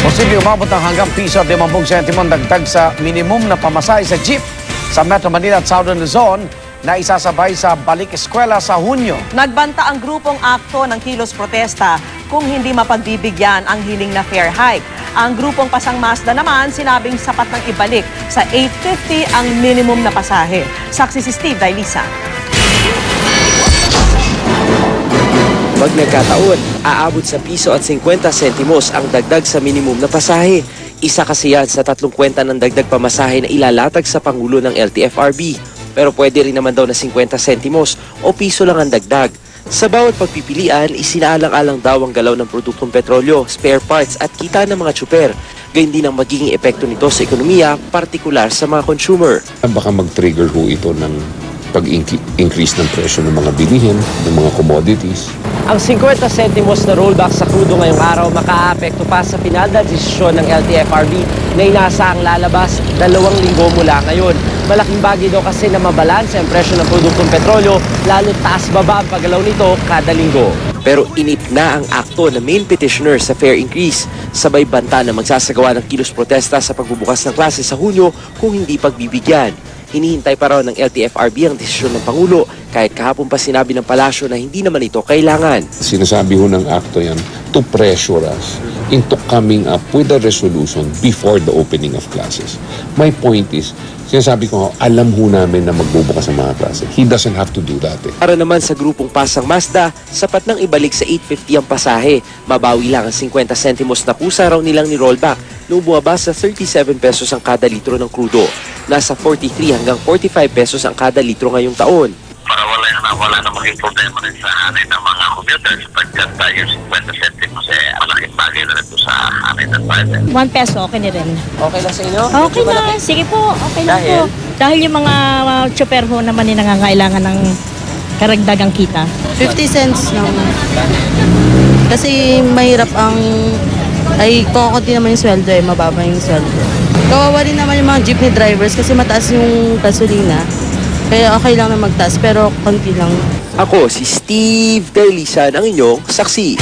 Posibleng umabot ng hanggang piso at 50 sentimo dagdag sa minimum na pamasahe sa jeep sa Metro Manila at Southern Luzon na isasabay sa balik eskwela sa Hunyo. Nagbanta ang grupong akto ng kilos protesta kung hindi mapagbibigyan ang hiling na fare hike. Ang grupong Pasang Mazda naman sinabing sapat nang ibalik sa 850 ang minimum na pasahe. Saksi si Steve Dailisa. Pag nagkataon, aabot sa piso at 50 sentimos ang dagdag sa minimum na pasahe. Isa kasi yan sa 3 kwenta ng dagdag pamasahe na ilalatag sa Pangulo ng LTFRB. Pero pwede rin naman daw na 50 sentimos o piso lang ang dagdag. Sa bawat pagpipilian, isinaalang-alang daw ang galaw ng produktong petrolyo, spare parts at kita ng mga tsuper. Gayun din ang magiging epekto nito sa ekonomiya, partikular sa mga consumer. Baka mag-trigger ho ito ng pag-increase ng presyo ng mga bilihin, ng mga commodities. Ang 50 sentimos na rollback sa krudo ngayong araw makaapekto pa sa pinalda desisyon ng LTFRB na inaasahang lalabas 2 linggo mula ngayon. Malaking bagay daw kasi na mabalanse ang presyo ng produktong petrolyo, lalo taas-baba ang paggalaw nito kada linggo. Pero init na ang akto na main petitioner sa fare increase. Sabay banta na magsasagawa ng kilos protesta sa pagbubukas ng klase sa Hunyo kung hindi pagbibigyan. Hinihintay pa raw ng LTFRB ang desisyon ng Pangulo kahit kahapon pa sinabi ng palasyo na hindi naman ito kailangan. Sinasabi ho ng akto yan to pressure us into coming up with a resolution before the opening of classes. My point is, sinasabi ko, alam ho namin na magbubukas ang mga klase. He doesn't have to do that. Para naman sa grupong Pasang Mazda, sapat nang ibalik sa 850 ang pasahe. Mabawi lang ang 50 sentimos na pusa raw nilang ni rollback nung bumaba sa 37 pesos ang kada litro ng krudo. Nasa 43 hanggang 45 pesos ang kada litro ngayong taon. Para wala na maging problema rin sa hanay ng mga commuters pagkat yung 50 centimos malaking bagay na rin sa hanay ng driver. 1 peso, okay na rin. Okay lang sa inyo? Okay na, sige po, okay lang po. Dahil yung mga chopper ho naman yung nangangailangan ng karagdagang kita. 50 cents lang. Kasi mahirap kukunti naman yung sweldo mababa yung sweldo. Kawawa rin naman yung mga jeepney drivers kasi mataas yung gasolina. Kaya okay lang na magtaas pero konti lang. Ako si Steve Dailisa, ang inyong saksi.